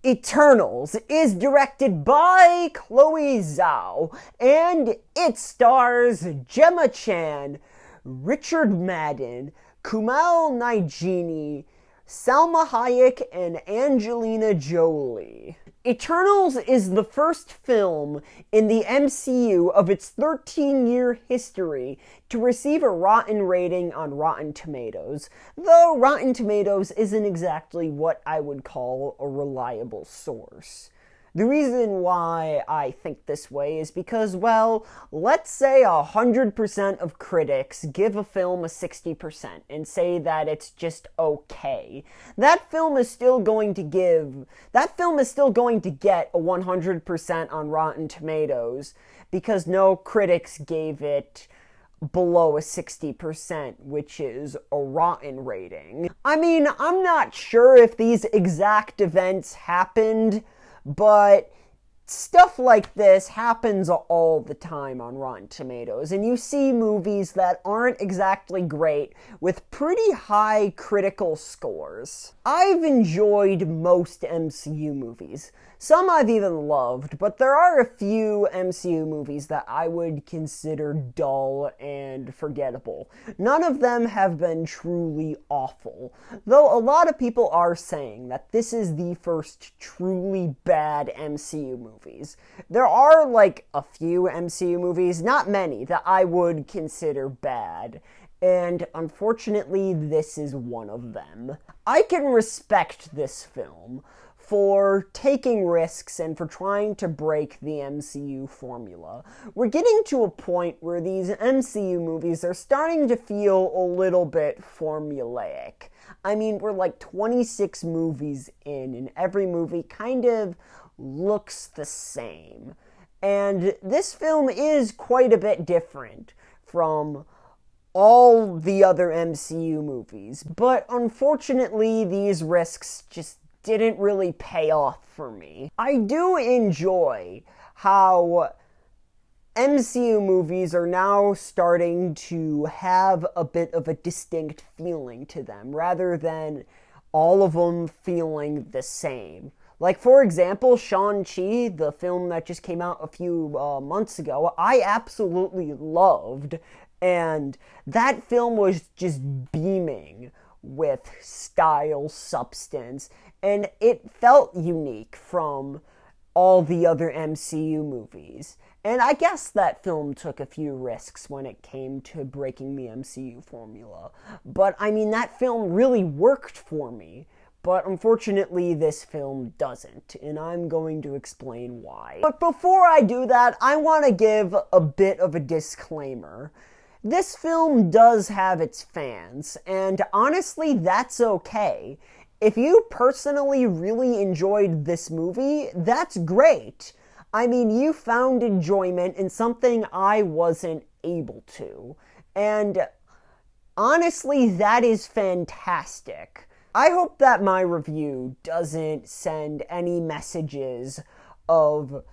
Eternals is directed by Chloe Zhao, and it stars Gemma Chan, Richard Madden, Kumail Nanjiani, Salma Hayek, and Angelina Jolie. Eternals is the first film in the MCU of its 13-year history to receive a rotten rating on Rotten Tomatoes, though Rotten Tomatoes isn't exactly what I would call a reliable source. The reason why I think this way is because, well, let's say 100% of critics give a film a 60% and say that it's just okay. That film is still going to get a 100% on Rotten Tomatoes because no critics gave it below a 60%, which is a rotten rating. I mean, I'm not sure if these exact events happened, but stuff like this happens all the time on Rotten Tomatoes, and you see movies that aren't exactly great with pretty high critical scores. I've enjoyed most MCU movies. Some I've even loved, but there are a few MCU movies that I would consider dull and forgettable. None of them have been truly awful, though a lot of people are saying that this is the first truly bad MCU movies. There are like a few MCU movies, not many, that I would consider bad, and unfortunately this is one of them. I can respect this film for taking risks and for trying to break the MCU formula. We're getting to a point where these MCU movies are starting to feel a little bit formulaic. I mean, we're like 26 movies in, and every movie kind of looks the same. And this film is quite a bit different from all the other MCU movies, but unfortunately these risks just didn't really pay off for me. I do enjoy how MCU movies are now starting to have a bit of a distinct feeling to them, rather than all of them feeling the same. Like, for example, Shang-Chi, the film that just came out a few months ago, I absolutely loved, and that film was just beaming with style, substance, and it felt unique from all the other MCU movies. And I guess that film took a few risks when it came to breaking the MCU formula. But I mean, that film really worked for me. But unfortunately, this film doesn't, and I'm going to explain why. But before I do that, I want to give a bit of a disclaimer. This film does have its fans, and honestly, that's okay. If you personally really enjoyed this movie, that's great. I mean, you found enjoyment in something I wasn't able to. And honestly, that is fantastic. I hope that my review doesn't send any messages of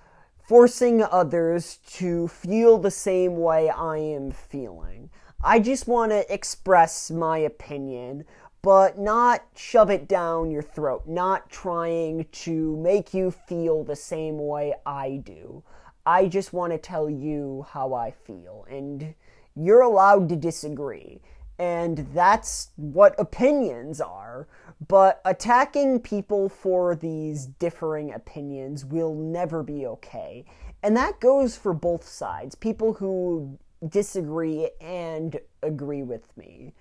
forcing others to feel the same way I am feeling. I just want to express my opinion, but not shove it down your throat, not trying to make you feel the same way I do. I just want to tell you how I feel, and you're allowed to disagree. And that's what opinions are. But attacking people for these differing opinions will never be okay. And that goes for both sides. People who disagree and agree with me.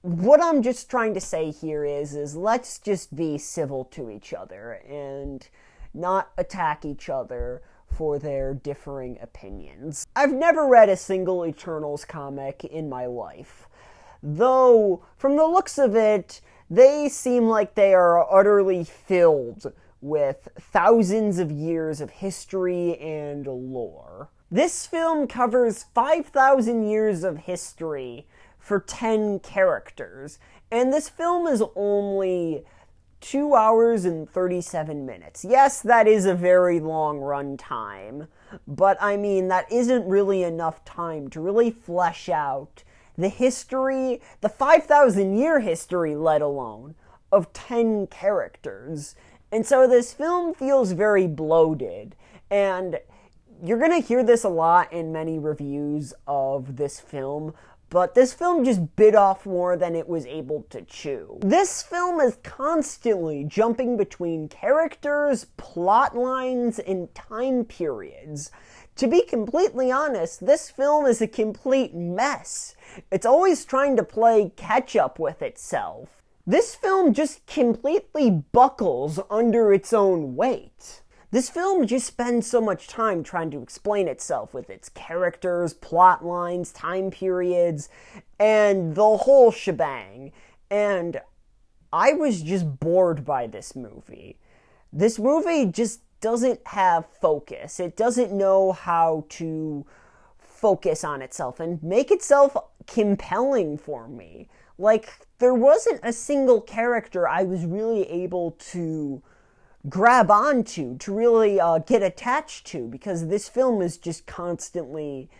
What I'm just trying to say here is let's just be civil to each other and not attack each other for their differing opinions. I've never read a single Eternals comic in my life. Though, from the looks of it, they seem like they are utterly filled with thousands of years of history and lore. This film covers 5,000 years of history for 10 characters, and this film is only 2 hours and 37 minutes. Yes, that is a very long run time, but I mean, that isn't really enough time to really flesh out the history, the 5,000 year history, let alone, of 10 characters. And so this film feels very bloated, and you're going to hear this a lot in many reviews of this film, but this film just bit off more than it was able to chew. This film is constantly jumping between characters, plot lines, and time periods. To be completely honest, this film is a complete mess. It's always trying to play catch up with itself. This film just completely buckles under its own weight. This film just spends so much time trying to explain itself with its characters, plot lines, time periods, and the whole shebang. And I was just bored by this movie. This movie just doesn't have focus. It doesn't know how to focus on itself and make itself compelling for me. Like, there wasn't a single character I was really able to grab onto, to really get attached to, because this film is just constantly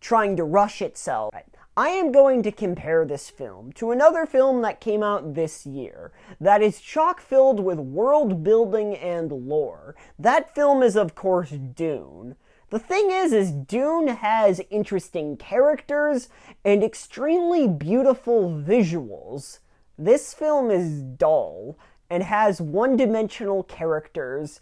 trying to rush itself. I am going to compare this film to another film that came out this year that is chock-filled with world building and lore. That film is, of course, Dune. The thing is Dune has interesting characters and extremely beautiful visuals. This film is dull and has one-dimensional characters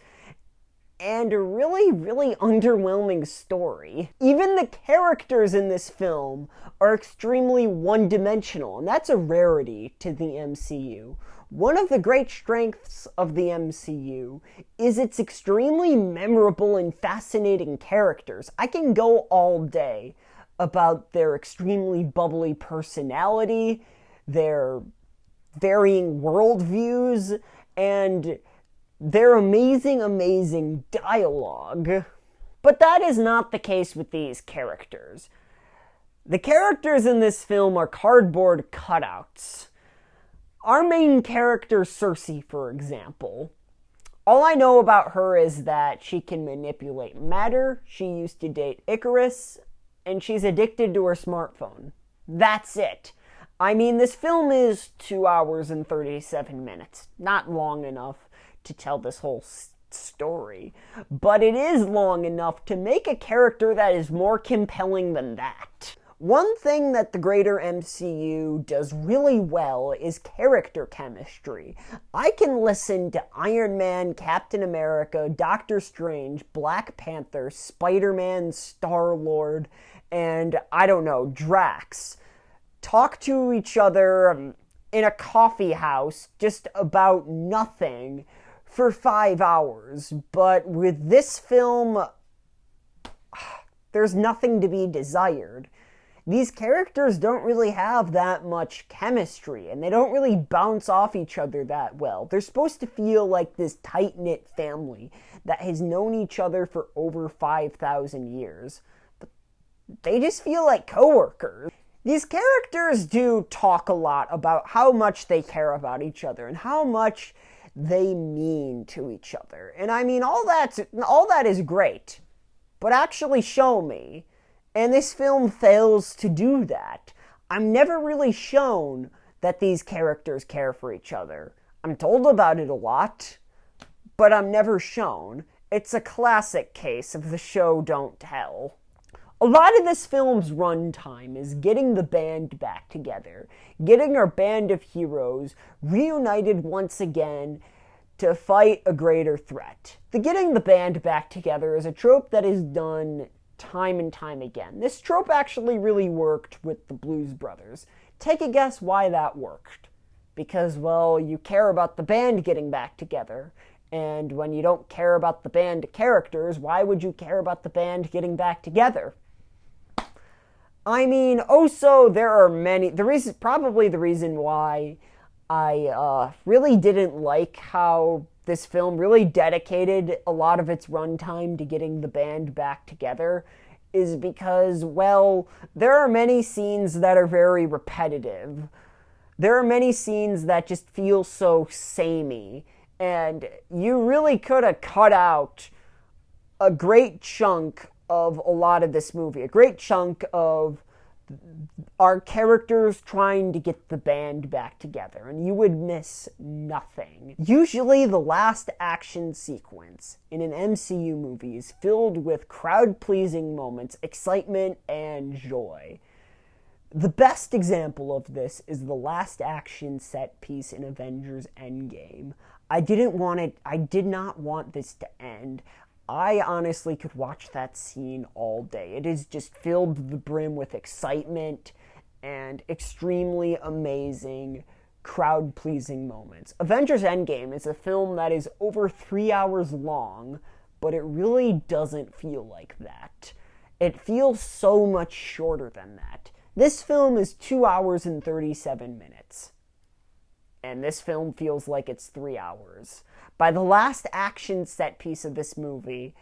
and a really, really underwhelming story. Even the characters in this film are extremely one-dimensional, and that's a rarity to the MCU. One of the great strengths of the MCU is its extremely memorable and fascinating characters. I can go all day about their extremely bubbly personality, their varying worldviews, and their amazing, amazing dialogue. But that is not the case with these characters. The characters in this film are cardboard cutouts. Our main character, Cersei, for example, all I know about her is that she can manipulate matter, she used to date Icarus, and she's addicted to her smartphone. That's it. I mean, this film is 2 hours and 37 minutes. Not long enough to tell this whole story, but it is long enough to make a character that is more compelling than that. One thing that the greater MCU does really well is character chemistry. I can listen to Iron Man, Captain America, Doctor Strange, Black Panther, Spider-Man, Star-Lord, and, I don't know, Drax talk to each other in a coffee house just about nothing for 5 hours. But with this film, there's nothing to be desired. These characters don't really have that much chemistry, and they don't really bounce off each other that well. They're supposed to feel like this tight-knit family that has known each other for over 5,000 years. But they just feel like coworkers. These characters do talk a lot about how much they care about each other and how much they mean to each other. And I mean, all that is great, but actually show me. And this film fails to do that. I'm never really shown that these characters care for each other. I'm told about it a lot, but I'm never shown. It's a classic case of the show don't tell. A lot of this film's runtime is getting the band back together, getting our band of heroes reunited once again to fight a greater threat. The getting the band back together is a trope that is done time and time again. This trope actually really worked with the Blues Brothers. Take a guess why that worked. Because, well, you care about the band getting back together. And when you don't care about the band characters, why would you care about the band getting back together? I mean, also, there are many... Probably the reason why I really didn't like how this film really dedicated a lot of its runtime to getting the band back together is because, well, there are many scenes that are very repetitive. There are many scenes that just feel so samey, and you really could have cut out a great chunk of a lot of this movie, a great chunk of our characters trying to get the band back together, and you would miss nothing. Usually the last action sequence in an MCU movie is filled with crowd-pleasing moments, excitement, and joy. The best example of this is the last action set piece in Avengers Endgame. I did not want this to end. I honestly could watch that scene all day. It is just filled to the brim with excitement and extremely amazing, crowd-pleasing moments. Avengers Endgame is a film that is over 3 hours long, but it really doesn't feel like that. It feels so much shorter than that. This film is 2 hours and 37 minutes. And this film feels like it's 3 hours. By the last action set piece of this movie,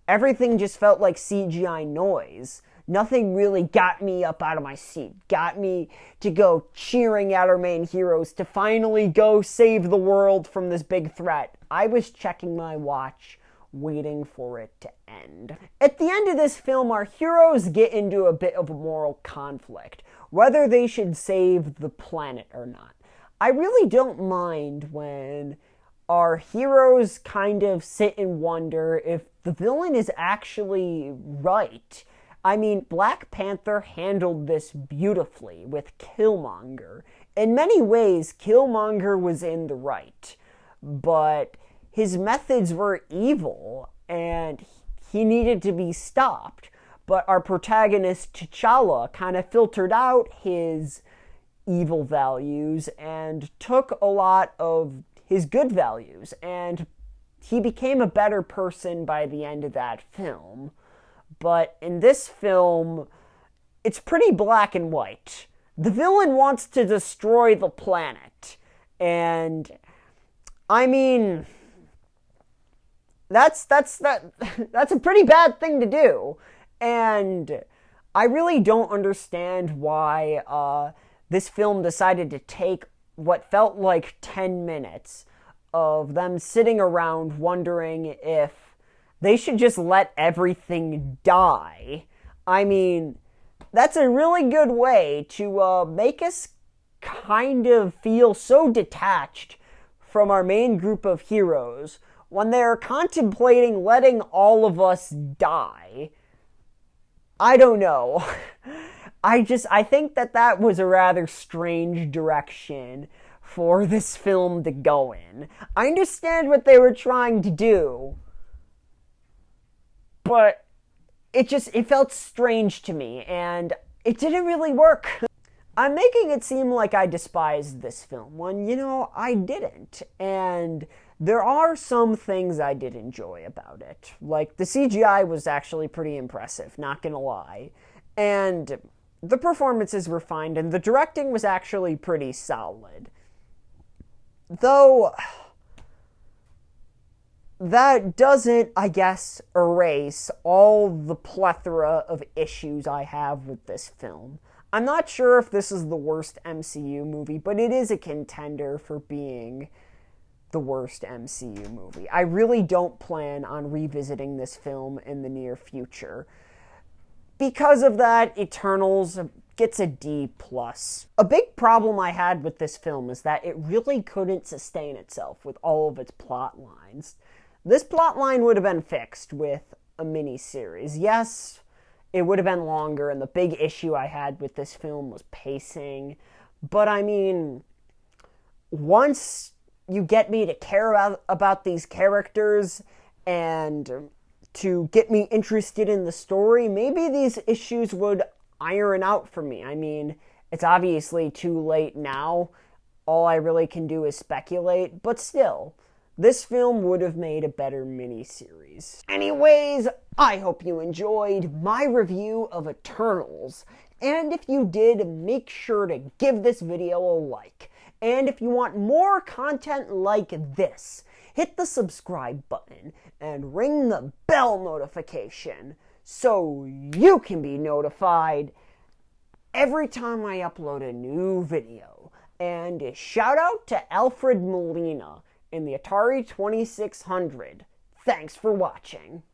everything just felt like CGI noise. Nothing really got me up out of my seat, got me to go cheering at our main heroes to finally go save the world from this big threat. I was checking my watch, waiting for it to end. At the end of this film, our heroes get into a bit of a moral conflict, whether they should save the planet or not. I really don't mind when our heroes kind of sit and wonder if the villain is actually right. I mean, Black Panther handled this beautifully with Killmonger. In many ways, Killmonger was in the right, but his methods were evil, and he needed to be stopped. But our protagonist, T'Challa, kind of filtered out his evil values and took a lot of his good values, and he became a better person by the end of that film. But in this film, it's pretty black and white. The villain wants to destroy the planet, and I mean, that's a pretty bad thing to do, and I really don't understand why this film decided to take what felt like 10 minutes of them sitting around wondering if they should just let everything die. I mean, that's a really good way to make us kind of feel so detached from our main group of heroes when they're contemplating letting all of us die. I don't know. I think that was a rather strange direction for this film to go in. I understand what they were trying to do, but it felt strange to me, and it didn't really work. I'm making it seem like I despised this film, when, I didn't. And there are some things I did enjoy about it. Like, the CGI was actually pretty impressive, not gonna lie. And the performances were fine, and the directing was actually pretty solid. Though, that doesn't, I guess, erase all the plethora of issues I have with this film. I'm not sure if this is the worst MCU movie, but it is a contender for being the worst MCU movie. I really don't plan on revisiting this film in the near future. Because of that, Eternals gets a D+. A big problem I had with this film is that it really couldn't sustain itself with all of its plot lines. This plot line would have been fixed with a mini-series. Yes, it would have been longer, and the big issue I had with this film was pacing. But I mean, once you get me to care about these characters and to get me interested in the story, maybe these issues would iron out for me. I mean, it's obviously too late now. All I really can do is speculate, but still, this film would have made a better miniseries. Anyways, I hope you enjoyed my review of Eternals, and if you did, make sure to give this video a like. And if you want more content like this, hit the subscribe button and ring the bell notification so you can be notified every time I upload a new video. And a shout out to Alfred Molina in the Atari 2600. Thanks for watching.